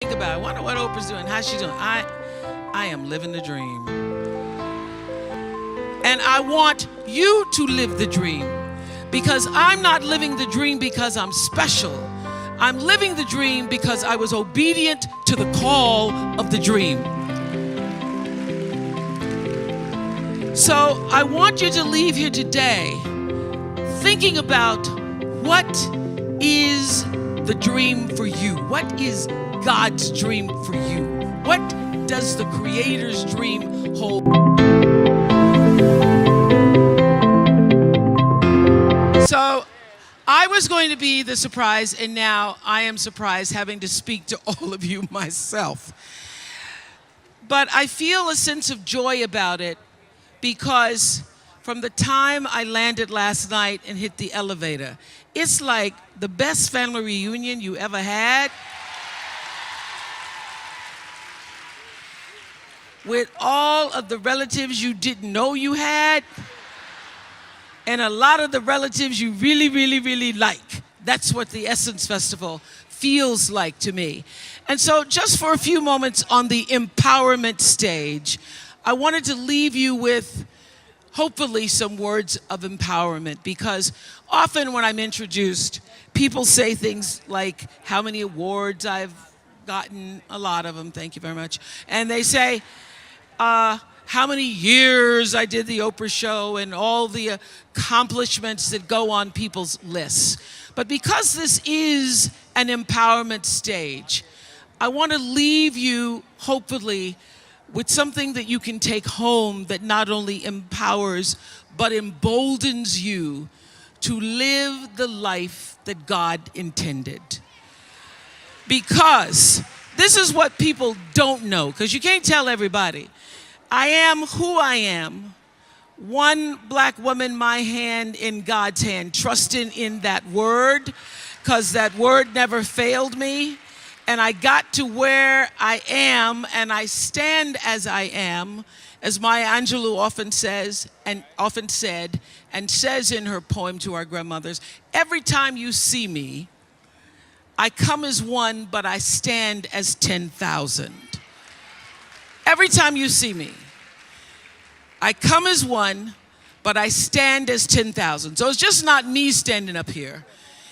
Think about it. I wonder what Oprah's doing. How's she doing? I am living the dream. And I want you to live the dream, because I'm not living the dream because I'm special. I'm living the dream because I was obedient to the call of the dream. So I want you to leave here today thinking about what is the dream for you. What is God's dream for you? What does the Creator's dream hold? So I was going to be the surprise, and now I am surprised having to speak to all of you myself. But I feel a sense of joy about it, because from the time I landed last night and hit the elevator, it's like the best family reunion you ever had, with all of the relatives you didn't know you had, and a lot of the relatives you really, really, really like. That's what the Essence Festival feels like to me. And so just for a few moments on the empowerment stage, I wanted to leave you with hopefully some words of empowerment, because often when I'm introduced, people say things like how many awards I've gotten, a lot of them, thank you very much. And they say how many years I did the Oprah show and all the accomplishments that go on people's lists. But because this is an empowerment stage, I want to leave you hopefully with something that you can take home that not only empowers, but emboldens you to live the life that God intended. Because this is what people don't know, because you can't tell everybody. I am who I am, one black woman, my hand in God's hand, trusting in that word, because that word never failed me. And I got to where I am, and I stand as I am, as Maya Angelou often says, and often said, and says in her poem to our grandmothers, every time you see me, I come as one, but I stand as 10,000. Every time you see me, I come as one, but I stand as 10,000. So it's just not me standing up here.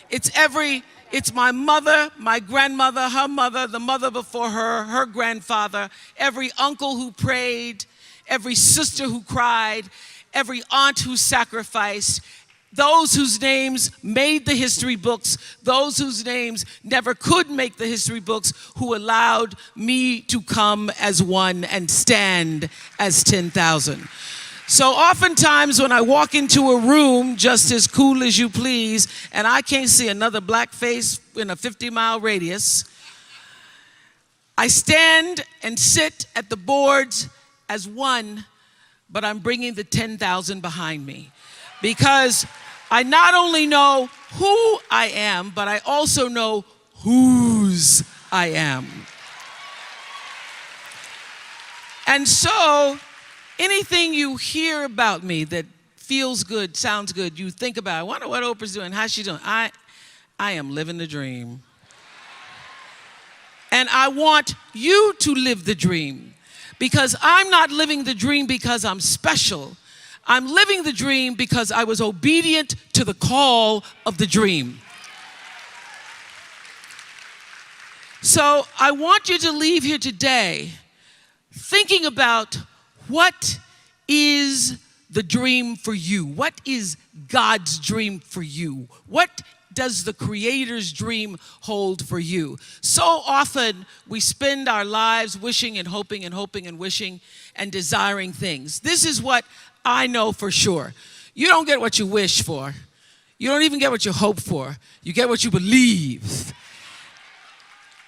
It's my mother, my grandmother, her mother, the mother before her, her grandfather, every uncle who prayed, every sister who cried, every aunt who sacrificed, those whose names made the history books, those whose names never could make the history books, who allowed me to come as one and stand as 10,000. So oftentimes when I walk into a room, just as cool as you please, and I can't see another black face in a 50-mile radius, I stand and sit at the boards as one, but I'm bringing the 10,000 behind me. Because I not only know who I am, but I also know whose I am. And so anything you hear about me that feels good, sounds good, you think about, I wonder what Oprah's doing, how's she doing? I am living the dream. And I want you to live the dream, because I'm not living the dream because I'm special. I'm living the dream because I was obedient to the call of the dream. So I want you to leave here today thinking about what is the dream for you? What is God's dream for you? What does the Creator's dream hold for you? So often we spend our lives wishing and hoping and hoping and wishing and desiring things. This is what I know for sure. You don't get what you wish for. You don't even get what you hope for. You get what you believe.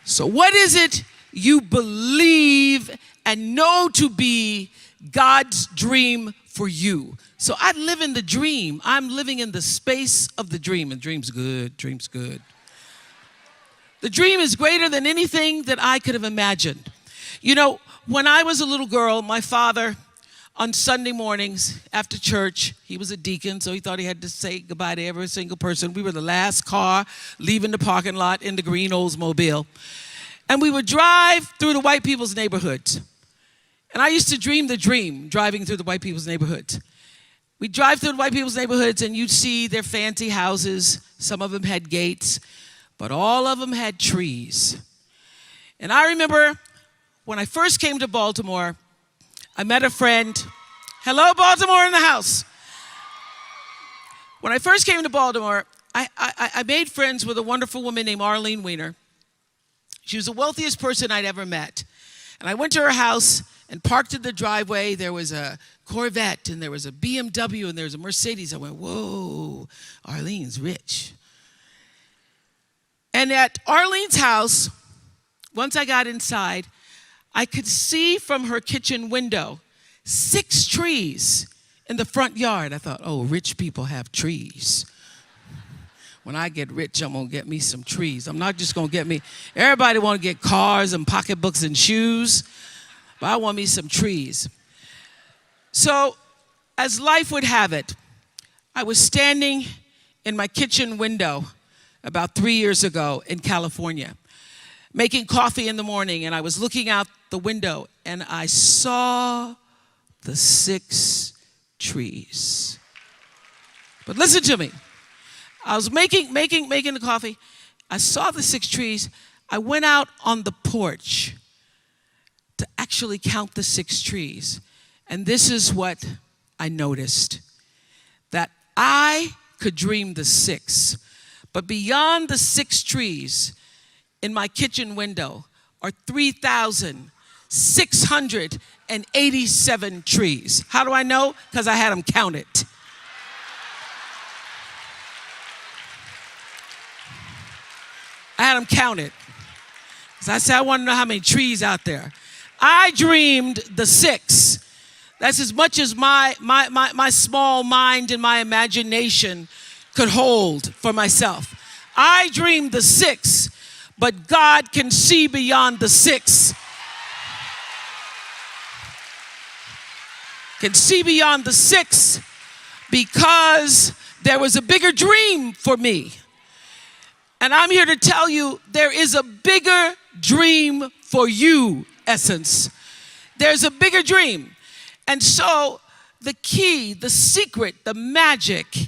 So what is it you believe and know to be God's dream for you? So I live in the dream. I'm living in the space of the dream. And dream's good, dream's good. The dream is greater than anything that I could have imagined. You know, when I was a little girl, my father, on Sunday mornings after church, he was a deacon, so he thought he had to say goodbye to every single person. We were the last car leaving the parking lot in the green Oldsmobile. And we would drive through the white people's neighborhoods. And I used to dream the dream, driving through the white people's neighborhoods. We'd drive through the white people's neighborhoods and you'd see their fancy houses. Some of them had gates, but all of them had trees. And I remember when I first came to Baltimore, I met a friend. Hello, Baltimore in the house. When I first came to Baltimore, I made friends with a wonderful woman named Arlene Weiner. She was the wealthiest person I'd ever met. And I went to her house and parked in the driveway. There was a Corvette, and there was a BMW, and there was a Mercedes. I went, whoa, Arlene's rich. And at Arlene's house, once I got inside, I could see from her kitchen window 6 trees in the front yard. I thought, oh, rich people have trees. When I get rich, I'm going to get me some trees. I'm not just going to get me, everybody want to get cars and pocketbooks and shoes, but I want me some trees. So, as life would have it, I was standing in my kitchen window about 3 years ago in California, making coffee in the morning, and I was looking out the window, and I saw the 6 trees. But listen to me. I was making the coffee. I saw the 6 trees. I went out on the porch to actually count the 6 trees. And this is what I noticed. That I could dream the 6. But beyond the 6 trees in my kitchen window are 3,687 trees. How do I know? Because I had them counted. I had them counted. So I said, I want to know how many trees out there. I dreamed the 6. That's as much as my small mind and my imagination could hold for myself. I dreamed the 6, but God can see beyond the 6. Can see beyond the 6 because there was a bigger dream for me. And I'm here to tell you there is a bigger dream for you, Essence. There's a bigger dream. And so the key, the secret, the magic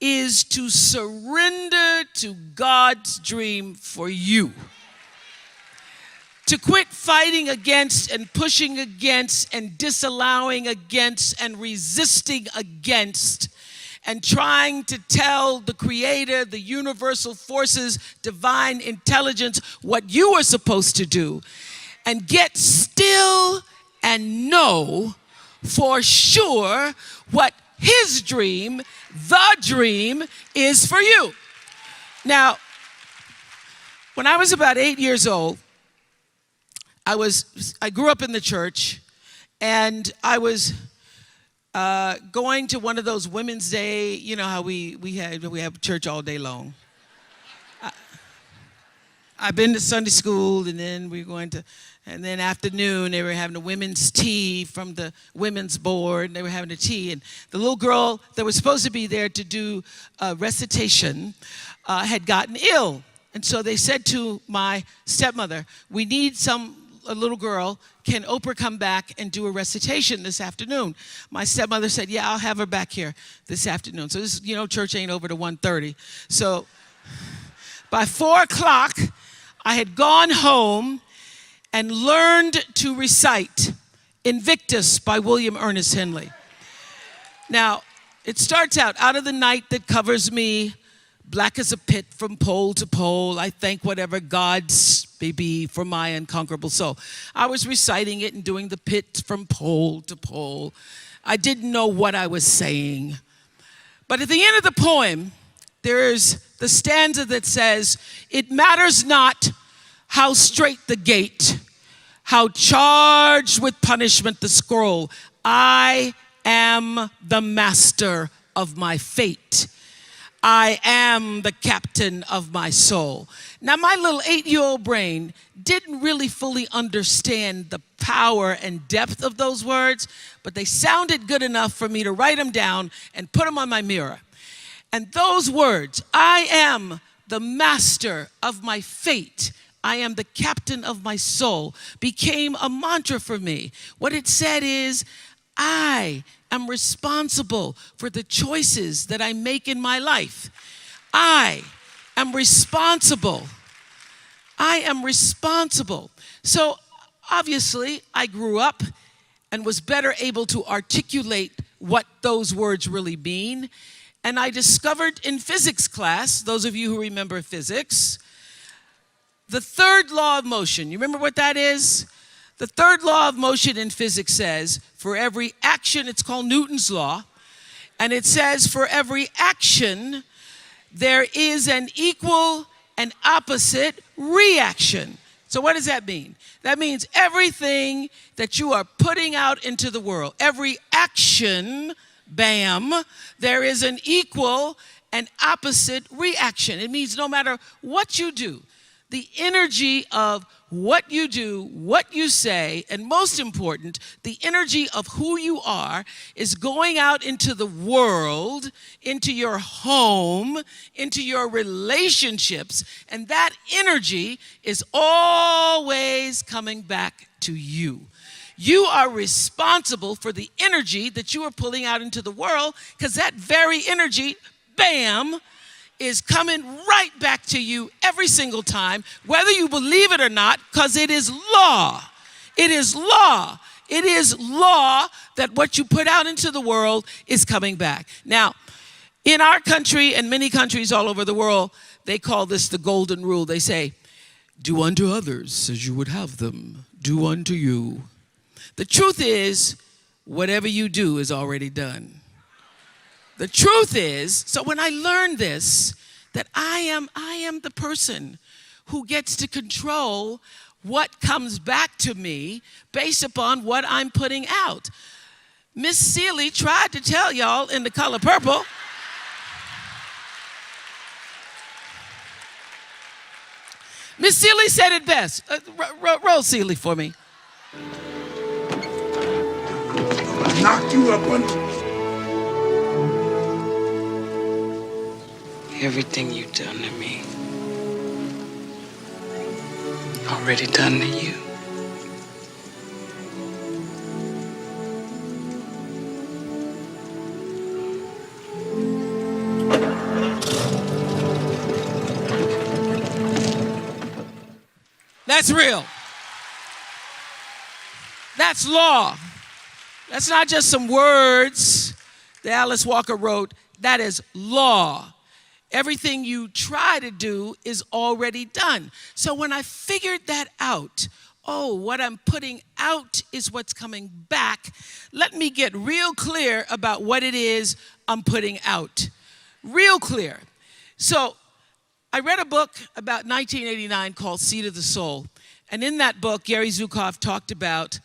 is to surrender to God's dream for you. To quit fighting against and pushing against and disallowing against and resisting against and trying to tell the Creator, the universal forces, divine intelligence, what you are supposed to do, and get still and know for sure what His dream, the dream, is for you. Now, when I was about 8 years old, I grew up in the church, and I was going to one of those Women's Day, you know how we have church all day long. I've been to Sunday school, and then and then afternoon they were having a women's tea from the women's board, and they were having a tea, and the little girl that was supposed to be there to do a recitation had gotten ill. And so they said to my stepmother, we need a little girl, can Oprah come back and do a recitation this afternoon? My stepmother said, yeah, I'll have her back here this afternoon. So this, church ain't over to 1:30. So by 4 o'clock, I had gone home and learned to recite Invictus by William Ernest Henley. Now, it starts out of the night that covers me, black as a pit from pole to pole, I thank whatever gods may be for my unconquerable soul. I was reciting it and doing the pit from pole to pole. I didn't know what I was saying. But at the end of the poem, there's the stanza that says, it matters not how straight the gate, how charged with punishment the scroll. I am the master of my fate. I am the captain of my soul. Now, my little 8-year-old brain didn't really fully understand the power and depth of those words, but they sounded good enough for me to write them down and put them on my mirror. And those words, I am the master of my fate. I am the captain of my soul, became a mantra for me. What it said is, I am responsible for the choices that I make in my life. I am responsible. I am responsible. So obviously, I grew up and was better able to articulate what those words really mean. And I discovered in physics class, those of you who remember physics, the third law of motion. You remember what that is? The third law of motion in physics says, for every action, it's called Newton's law, and it says for every action, there is an equal and opposite reaction. So what does that mean? That means everything that you are putting out into the world, every action, bam, there is an equal and opposite reaction. It means no matter what you do, the energy of what you do, what you say, and most important, the energy of who you are is going out into the world, into your home, into your relationships, and that energy is always coming back to you. You are responsible for the energy that you are pulling out into the world, because that very energy, bam, is coming right back to you every single time, whether you believe it or not, because it is law. It is law. It is law that what you put out into the world is coming back. Now, in our country and many countries all over the world, they call this the golden rule. They say, do unto others as you would have them do unto you. The truth is, whatever you do is already done. The truth is, so when I learned this, that I am the person who gets to control what comes back to me based upon what I'm putting out. Miss Seeley tried to tell y'all in The Color Purple. Miss Seeley said it best. Roll Seeley for me. Knock you up on. Everything you've done to me, already done to you. That's real. That's law. That's not just some words that Alice Walker wrote. That is law. Everything you try to do is already done. So when I figured that out, oh, what I'm putting out is what's coming back, let me get real clear about what it is I'm putting out. Real clear. So I read a book about 1989 called Seed of the Soul. And in that book, Gary Zukav talked about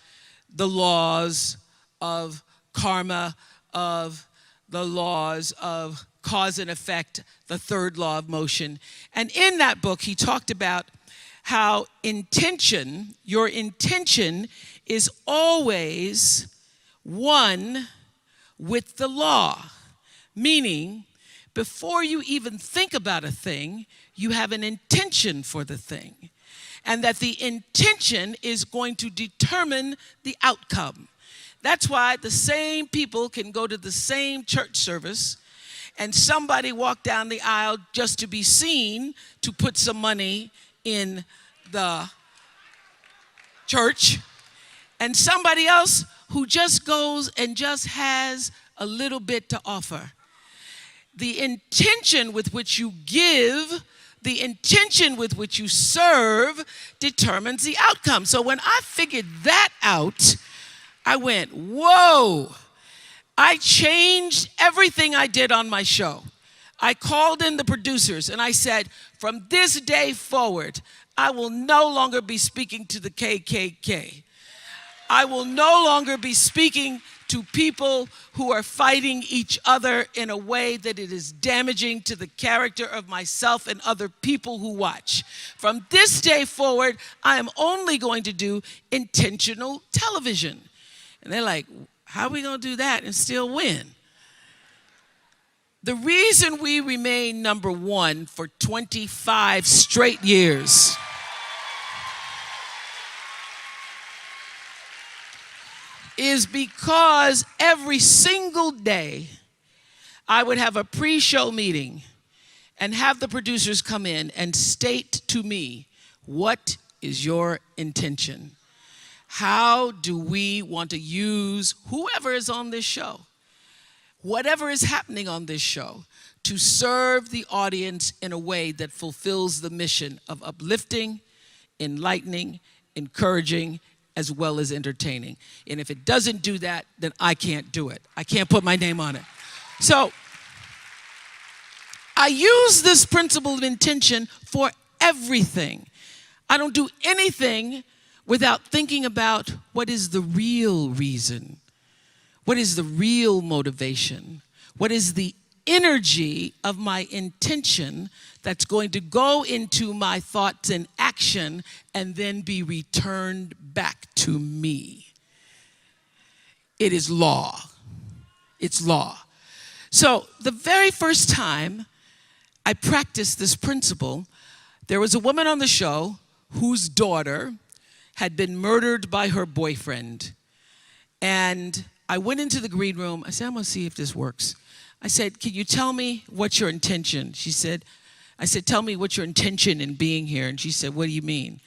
the laws of karma, of the laws of cause and effect, the third law of motion. And in that book, he talked about how your intention is always one with the law. Meaning, before you even think about a thing, you have an intention for the thing. And that the intention is going to determine the outcome. That's why the same people can go to the same church service and somebody walk down the aisle just to be seen to put some money in the church, and somebody else who just goes and just has a little bit to offer. The intention with which you give, the intention with which you serve determines the outcome. So when I figured that out, I went, whoa. I changed everything I did on my show. I called in the producers and I said, from this day forward, I will no longer be speaking to the KKK. I will no longer be speaking to people who are fighting each other in a way that it is damaging to the character of myself and other people who watch. From this day forward, I am only going to do intentional television. And they're like, how are we going to do that and still win? The reason we remain number one for 25 straight years is because every single day I would have a pre-show meeting and have the producers come in and state to me, what is your intention? How do we want to use whoever is on this show, whatever is happening on this show, to serve the audience in a way that fulfills the mission of uplifting, enlightening, encouraging, as well as entertaining. And if it doesn't do that, then I can't do it. I can't put my name on it. So I use this principle of intention for everything. I don't do anything without thinking about what is the real reason, what is the real motivation, what is the energy of my intention that's going to go into my thoughts and action and then be returned back to me. It is law. It's law. So the very first time I practiced this principle, there was a woman on the show whose daughter had been murdered by her boyfriend. And I went into the green room. I said, I'm going to see if this works. I said, can you tell me what's your intention? I said, tell me what's your intention in being here. And she said, what do you mean?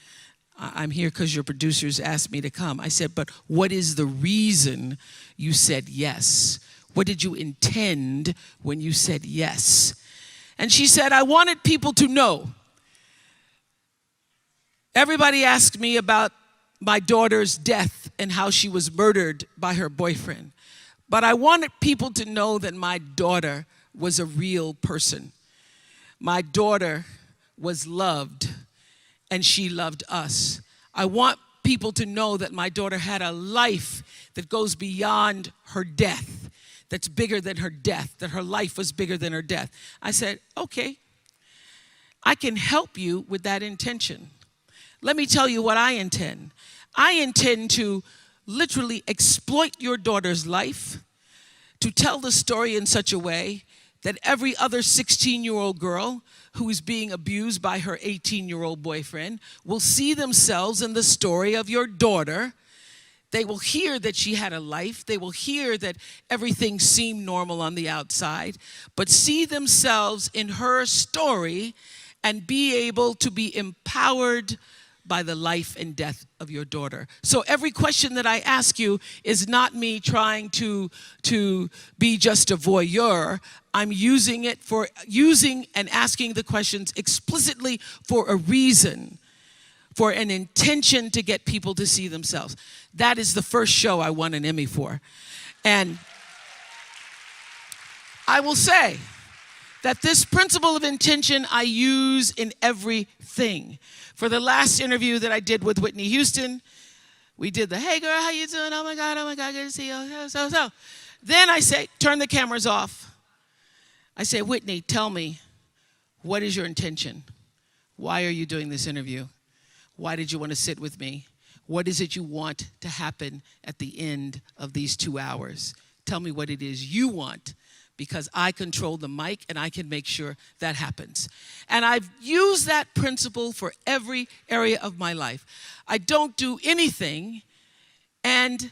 I'm here because your producers asked me to come. I said, but what is the reason you said yes? What did you intend when you said yes? And she said, I wanted people to know. Everybody asked me about my daughter's death and how she was murdered by her boyfriend. But I wanted people to know that my daughter was a real person. My daughter was loved, and she loved us. I want people to know that my daughter had a life that goes beyond her death, that's bigger than her death, that her life was bigger than her death. I said, okay, I can help you with that intention. Let me tell you what I intend. I intend to literally exploit your daughter's life, to tell the story in such a way that every other 16-year-old girl who is being abused by her 18-year-old boyfriend will see themselves in the story of your daughter. They will hear that she had a life. They will hear that everything seemed normal on the outside, but see themselves in her story and be able to be empowered by the life and death of your daughter. So every question that I ask you is not me trying to be just a voyeur. I'm using and asking the questions explicitly for a reason, for an intention to get people to see themselves. That is the first show I won an Emmy for. And I will say that this principle of intention I use in everything. For the last interview that I did with Whitney Houston, we did the, hey girl, how you doing? Oh my God, good to see you. So. Then I say, turn the cameras off. I say, Whitney, tell me, what is your intention? Why are you doing this interview? Why did you want to sit with me? What is it you want to happen at the end of these 2 hours? Tell me what it is you want, because I control the mic and I can make sure that happens. And I've used that principle for every area of my life. I don't do anything, and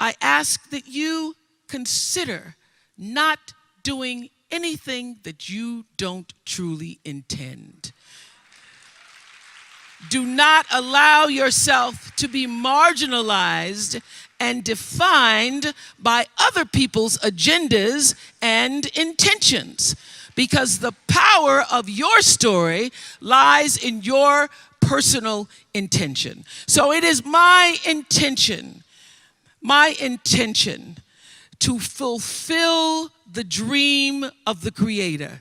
I ask that you consider not doing anything that you don't truly intend. Do not allow yourself to be marginalized and defined by other people's agendas and intentions, because the power of your story lies in your personal intention. So it is my intention to fulfill the dream of the Creator.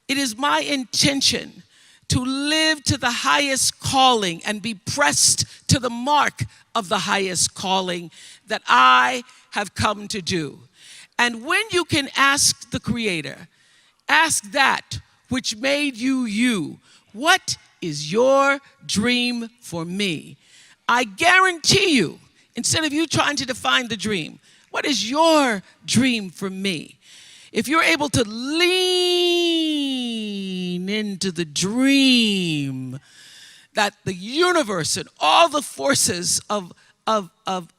It is my intention to live to the highest calling and be pressed to the mark of the highest calling that I have come to do. And when you can ask the Creator, ask that which made you you, what is your dream for me? I guarantee you, instead of you trying to define the dream, what is your dream for me? If you're able to lean into the dream that the universe and all the forces of of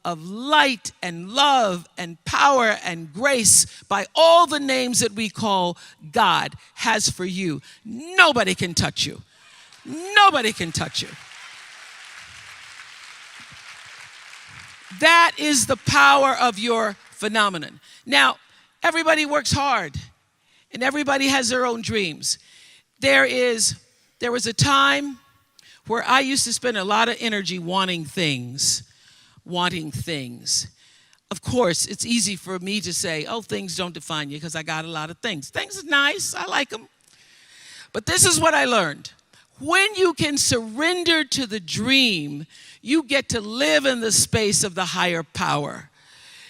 light and love and power and grace by all the names that we call God has for you. Nobody can touch you. Nobody can touch you. That is the power of your phenomenon. Now, everybody works hard, and everybody has their own dreams. There was a time where I used to spend a lot of energy wanting things. Of course, it's easy for me to say, oh, things don't define you because I got a lot of things. Things are nice, I like them. But this is what I learned. When you can surrender to the dream, you get to live in the space of the higher power.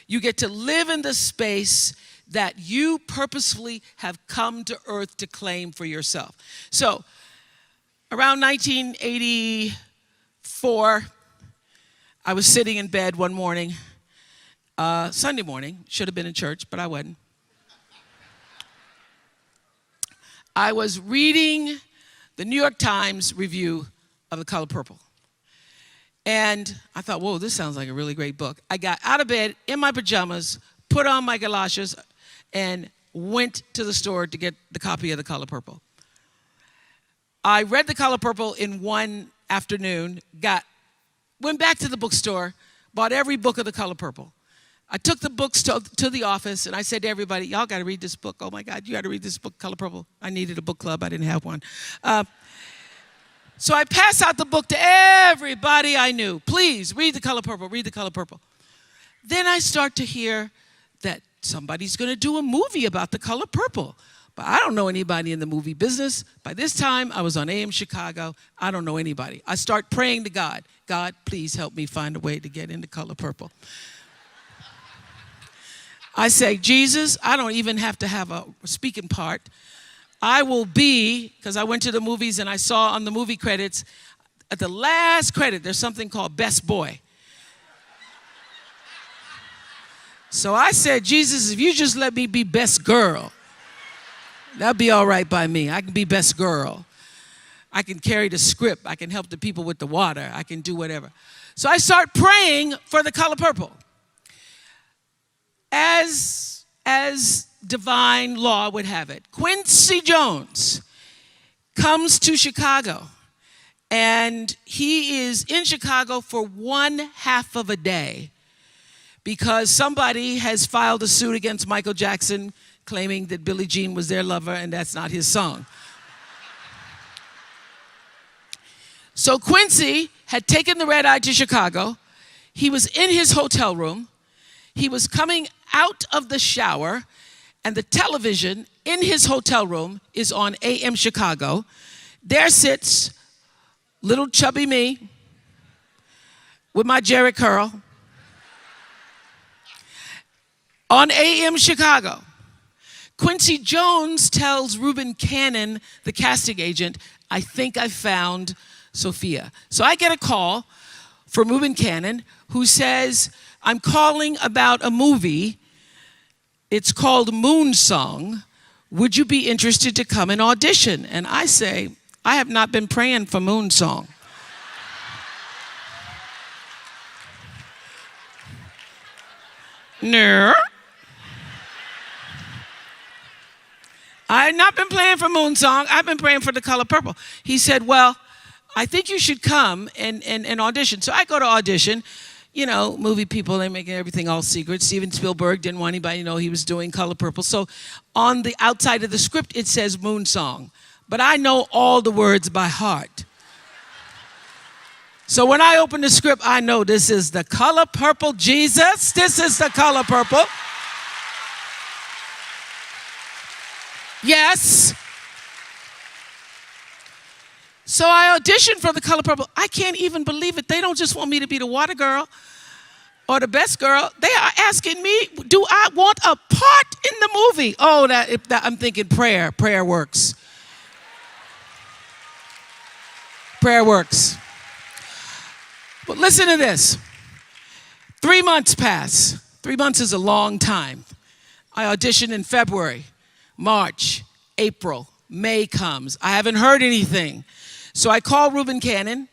You get to live in the space that you purposefully have come to earth to claim for yourself. So, around 1984, I was sitting in bed one morning, Sunday morning, should have been in church, but I wasn't. I was reading the New York Times review of The Color Purple. And I thought, whoa, this sounds like a really great book. I got out of bed in my pajamas, put on my galoshes, and went to the store to get the copy of The Color Purple. I read The Color Purple in one afternoon, went back to the bookstore, bought every book of The Color Purple. I took the books to the office, and I said to everybody, y'all got to read this book. Oh, my God, you got to read this book, Color Purple. I needed a book club. I didn't have one. So I passed out the book to everybody I knew. Please, read The Color Purple, read The Color Purple. Then I start to hear that somebody's going to do a movie about The Color Purple. But I don't know anybody in the movie business. By this time, I was on AM Chicago. I don't know anybody. I start praying to God. God, please help me find a way to get into Color Purple. I say, Jesus, I don't even have to have a speaking part. I will be, because I went to the movies and I saw on the movie credits, at the last credit, there's something called Best Boy. So I said, Jesus, if you just let me be best girl, that'll be all right by me. I can be best girl. I can carry the script. I can help the people with the water. I can do whatever. So I start praying for The Color Purple. As divine law would have it, Quincy Jones comes to Chicago, and he is in Chicago for 1/2 of a day because somebody has filed a suit against Michael Jackson claiming that Billie Jean was their lover and that's not his song. So Quincy had taken the red eye to Chicago. He was in his hotel room. He was coming out of the shower, and the television in his hotel room is on AM Chicago. There sits little chubby me with my Jerry curl on AM Chicago. Quincy Jones tells Reuben Cannon, the casting agent, I think I found Sophia. So I get a call from Reuben Cannon who says, I'm calling about a movie. It's called Moon Song. Would you be interested to come and audition? And I say, I have not been praying for Moon Song. No. I have not been praying for Moon Song. I've been praying for The Color Purple. He said, well, I think you should come and audition. So I go to audition. You know, movie people, they're making everything all secret. Steven Spielberg didn't want anybody to know he was doing Color Purple. So on the outside of the script, it says Moon Song. But I know all the words by heart. So when I open the script, I know this is The Color Purple, Jesus. This is The Color Purple. Yes. So I auditioned for The Color Purple. I can't even believe it. They don't just want me to be the water girl or the best girl. They are asking me, do I want a part in the movie? Oh, I'm thinking prayer. Prayer works. Prayer works. But listen to this. 3 months pass. 3 months is a long time. I auditioned in February, March, April, May comes. I haven't heard anything. So I call Reuben Cannon.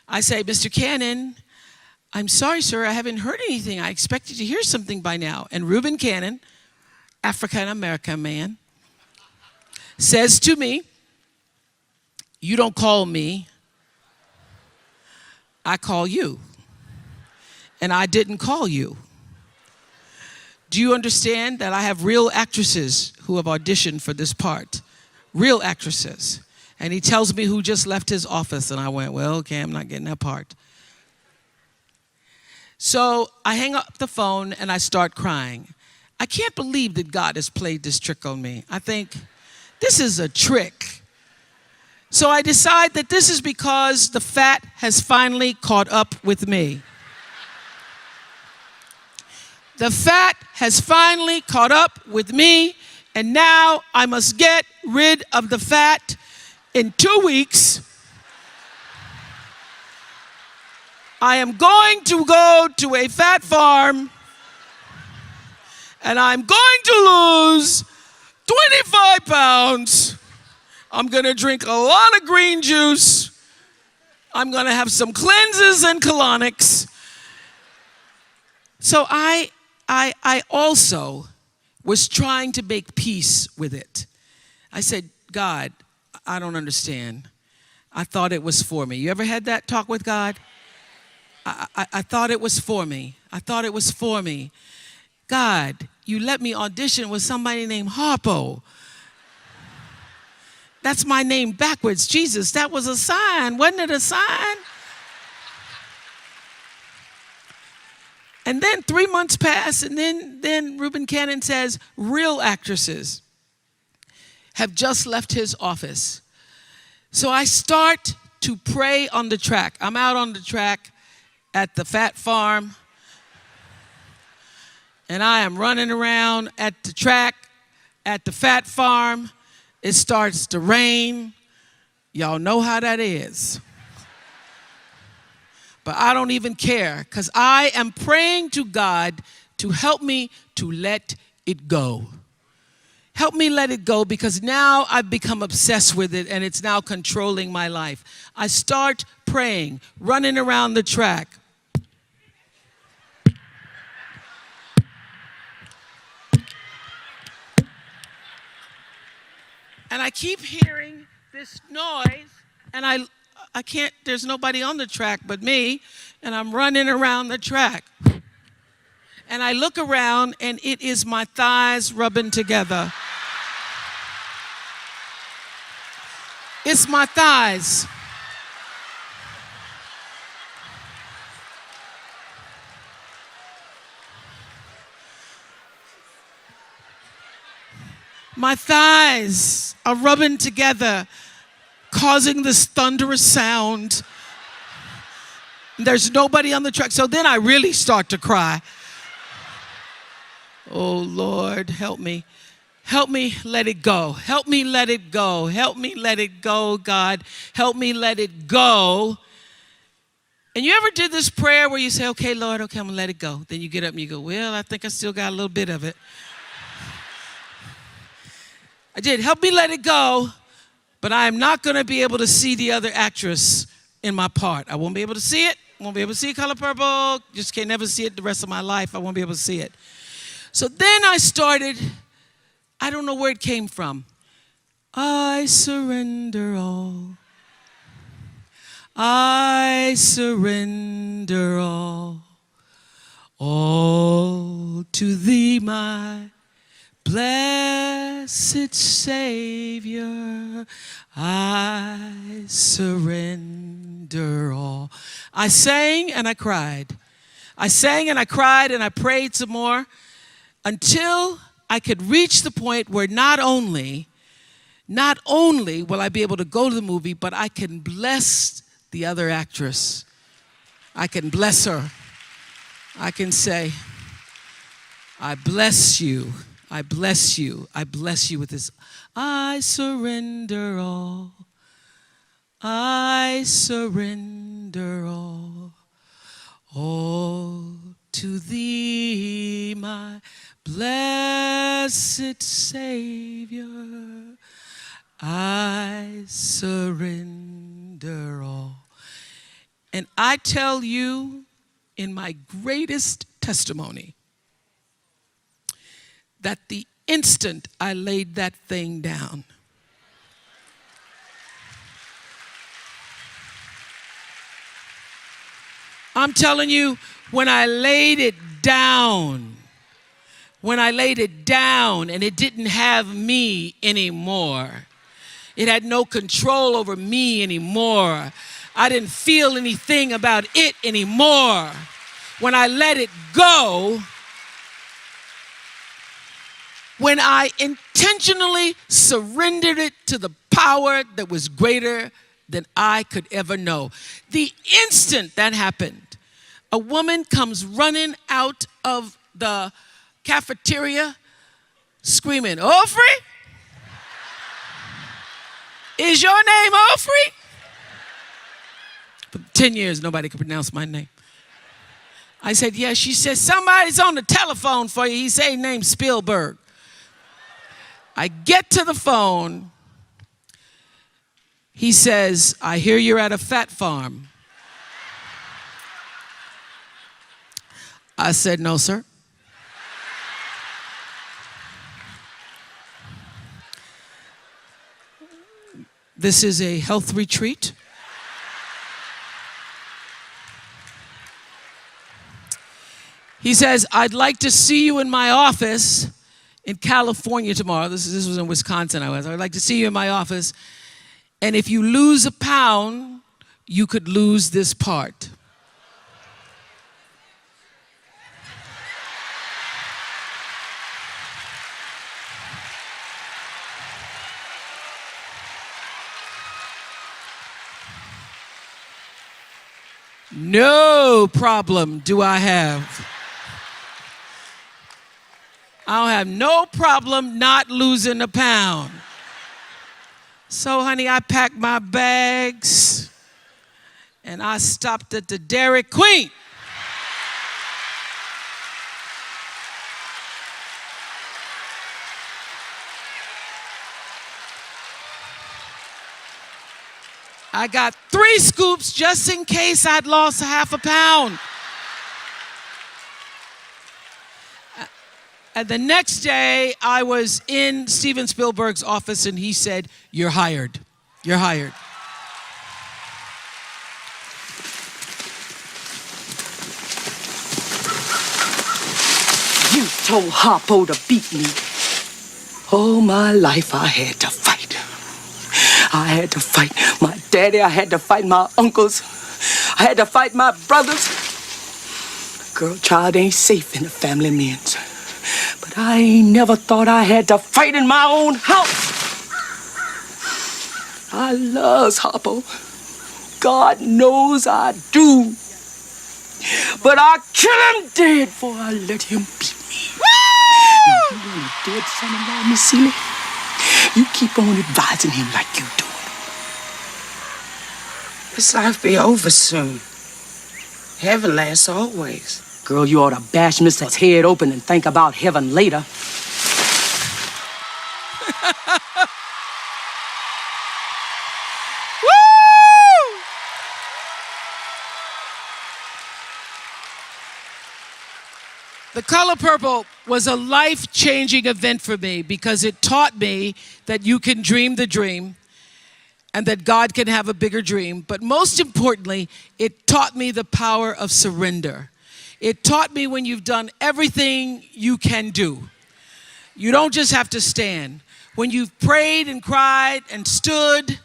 I say, Mr. Cannon, I'm sorry, sir, I haven't heard anything. I expected to hear something by now. And Reuben Cannon, African-American man, says to me, you don't call me, I call you. And I didn't call you. Do you understand that I have real actresses who have auditioned for this part? Real actresses. And he tells me who just left his office. And I went, well, okay, I'm not getting that part. So I hang up the phone and I start crying. I can't believe that God has played this trick on me. I think, this is a trick. So I decide that this is because the fat has finally caught up with me. The fat has finally caught up with me, and now I must get rid of the fat in 2 weeks. I am going to go to a fat farm, and I'm going to lose 25 pounds. I'm going to drink a lot of green juice. I'm going to have some cleanses and colonics. So I also was trying to make peace with it. I said, God, I don't understand. I thought it was for me. You ever had that talk with God? I thought it was for me. I thought it was for me. God, you let me audition with somebody named Harpo. That's my name backwards. Jesus, that was a sign. Wasn't it a sign? And then 3 months pass, and then Reuben Cannon says, real actresses have just left his office. So I start to pray on the track. I'm out on the track at the fat farm, and I am running around at the track at the fat farm. It starts to rain. Y'all know how that is. But I don't even care, because I am praying to God to help me to let it go. Help me let it go, because now I've become obsessed with it and it's now controlling my life. I start praying, running around the track. And I keep hearing this noise, and I can't, there's nobody on the track but me, and I'm running around the track. And I look around, and it is my thighs rubbing together. It's my thighs. My thighs are rubbing together, causing this thunderous sound. There's nobody on the track. So then I really start to cry. Oh, Lord, help me. Help me let it go. Help me let it go. Help me let it go, God. Help me let it go. And you ever did this prayer where you say, okay, Lord, okay, I'm going to let it go. Then you get up and you go, well, I think I still got a little bit of it. I did. Help me let it go, but I am not going to be able to see the other actress in my part. I won't be able to see it. Won't be able to see Color Purple. Just can't never see it the rest of my life. I won't be able to see it. So then I started, I don't know where it came from. I surrender all. I surrender all. All to thee, my blessed Savior, I surrender all. I sang and I cried. I sang and I cried and I prayed some more until I could reach the point where not only will I be able to go to the movie, but I can bless the other actress. I can bless her. I can say, I bless you. I bless you. I bless you with this. I surrender all. I surrender all. All to thee, my blessed Savior. I surrender all. And I tell you, in my greatest testimony that the instant I laid that thing down, I'm telling you, when I laid it down and it didn't have me anymore, it had no control over me anymore, I didn't feel anything about it anymore. When I let it go, when I intentionally surrendered it to the power that was greater than I could ever know, the instant that happened, a woman comes running out of the cafeteria screaming, "Winfrey? Is your name Winfrey?" For 10 years, nobody could pronounce my name. I said, "Yes." She said, "Somebody's on the telephone for you. He said his name's Spielberg." I get to the phone. He says, "I hear you're at a fat farm." I said, "No, sir." This is a health retreat. He says, "I'd like to see you in my office in California tomorrow." This was in Wisconsin. "I'd like to see you in my office. And if you lose a pound, you could lose this part." No problem do I have. I don't have no problem not losing a pound. So, honey, I packed my bags and I stopped at the Dairy Queen. I got 3 scoops just in case I'd lost half a pound. And the next day, I was in Steven Spielberg's office and he said, "You're hired. You're hired." You told Harpo to beat me. All my life I had to fight. I had to fight my daddy. I had to fight my uncles. I had to fight my brothers. Girl, child ain't safe in the family men's. But I ain't never thought I had to fight in my own house. I loves Harpo. God knows I do. But I kill him dead before I let him beat me. You want a dead son-in-law, Miss Celie? You keep on advising him like you do. This life be over soon. Heaven lasts always. Girl, you ought to bash Mr.'s head open and think about heaven later. Woo! The Color Purple was a life-changing event for me because it taught me that you can dream the dream and that God can have a bigger dream. But most importantly, it taught me the power of surrender. It taught me when you've done everything you can do, you don't just have to stand. When you've prayed and cried and stood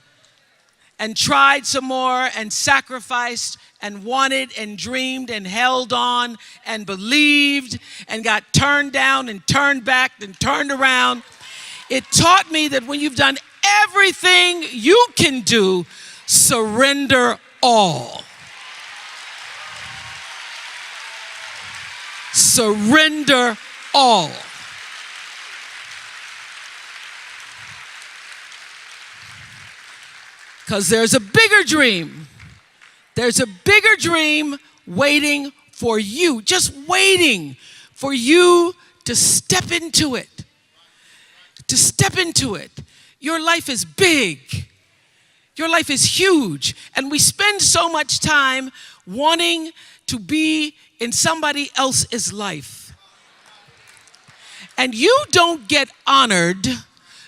and tried some more and sacrificed and wanted and dreamed and held on and believed and got turned down and turned back and turned around, it taught me that when you've done everything you can do, surrender all. Surrender all. Because there's a bigger dream. There's a bigger dream waiting for you, just waiting for you to step into it. To step into it. Your life is big. Your life is huge. And we spend so much time wanting to be in somebody else's life. And you don't get honored,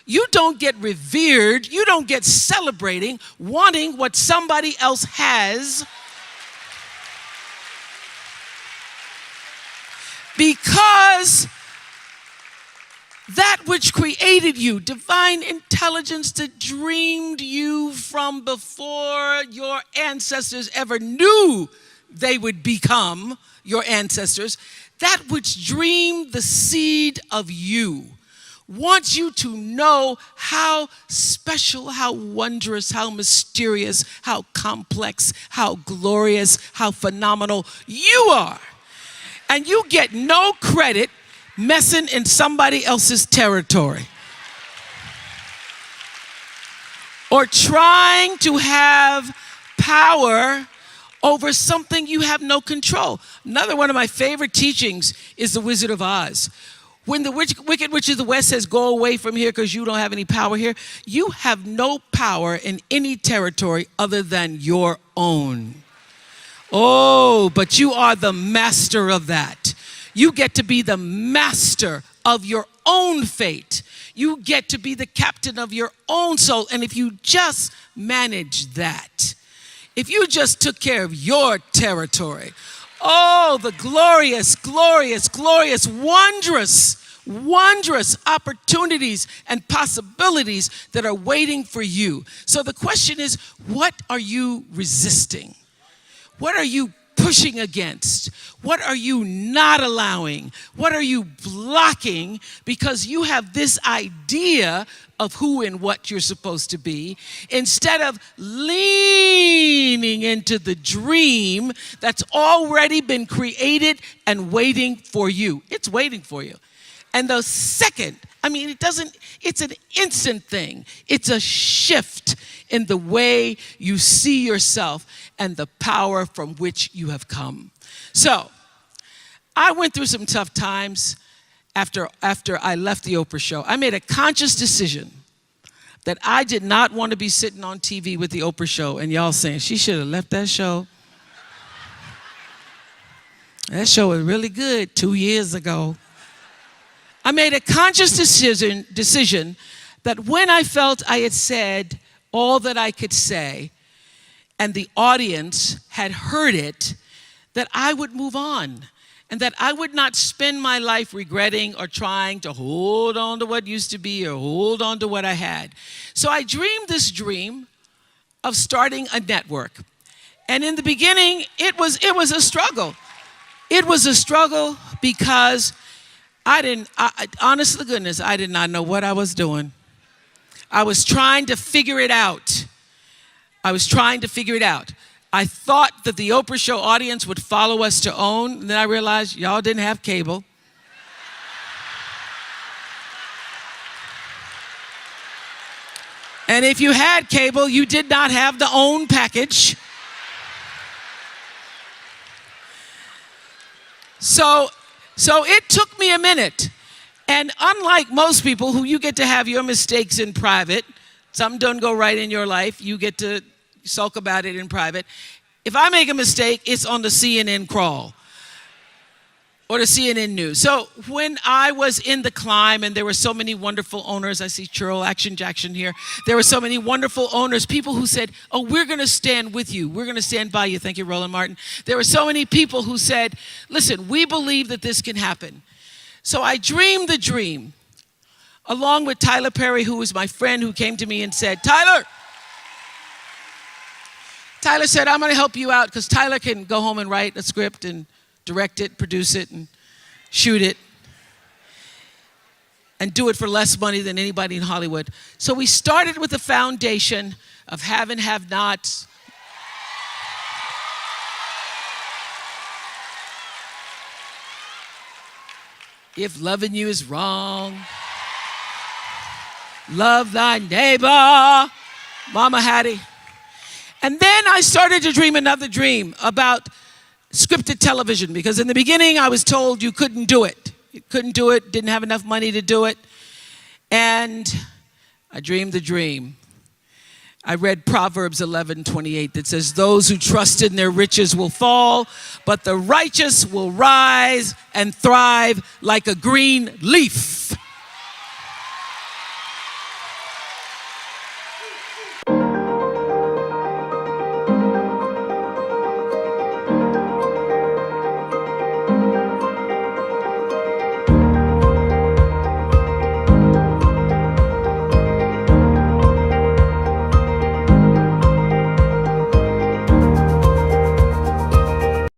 you don't get revered, you don't get celebrating, wanting what somebody else has, because that which created you, divine intelligence that dreamed you from before your ancestors ever knew they would become your ancestors, that which dreamed the seed of you, wants you to know how special, how wondrous, how mysterious, how complex, how glorious, how phenomenal you are. And you get no credit messing in somebody else's territory or trying to have power over something you have no control. Another one of my favorite teachings is The Wizard of Oz. When the Wicked Witch of the West says, go away from here because you don't have any power here, you have no power in any territory other than your own. Oh, but you are the master of that. You get to be the master of your own fate. You get to be the captain of your own soul. And if you just manage that, if you just took care of your territory, oh, the glorious, glorious, glorious, wondrous, wondrous opportunities and possibilities that are waiting for you. So the question is, what are you resisting? What are you pushing against? What are you not allowing? What are you blocking because you have this idea of who and what you're supposed to be, instead of leaning into the dream that's already been created and waiting for you. It's waiting for you. And the second, it's an instant thing. It's a shift in the way you see yourself and the power from which you have come. So, I went through some tough times after I left the Oprah show. I made a conscious decision that I did not want to be sitting on TV with the Oprah show and y'all saying, she should have left that show. That show was really good 2 years ago. I made a conscious decision that when I felt I had said all that I could say and the audience had heard it, that I would move on and that I would not spend my life regretting or trying to hold on to what used to be or hold on to what I had. So I dreamed this dream of starting a network. And in the beginning, it was a struggle. It was a struggle because honest to goodness, I did not know what I was doing. I was trying to figure it out. I thought that the Oprah show audience would follow us to OWN, and then I realized y'all didn't have cable. And if you had cable, you did not have the OWN package. So it took me a minute. And unlike most people who you get to have your mistakes in private, something doesn't go right in your life, you get to sulk about it in private. If I make a mistake, it's on the CNN crawl or the CNN news. So when I was in the climb and there were so many wonderful owners, I see Churl Action Jackson here. There were so many wonderful owners, people who said, oh, we're going to stand with you. We're going to stand by you. Thank you, Roland Martin. There were so many people who said, listen, we believe that this can happen. So I dreamed the dream along with Tyler Perry, who was my friend, who came to me and said, Tyler said, I'm going to help you out because Tyler can go home and write a script and direct it, produce it, and shoot it, and do it for less money than anybody in Hollywood. So we started with the foundation of have and have nots. If loving you is wrong, love thy neighbor, Mama Hattie. And then I started to dream another dream about scripted television, because in the beginning I was told you couldn't do it. You couldn't do it, didn't have enough money to do it. And I dreamed the dream I read Proverbs 11:28 that says, those who trust in their riches will fall, but the righteous will rise and thrive like a green leaf.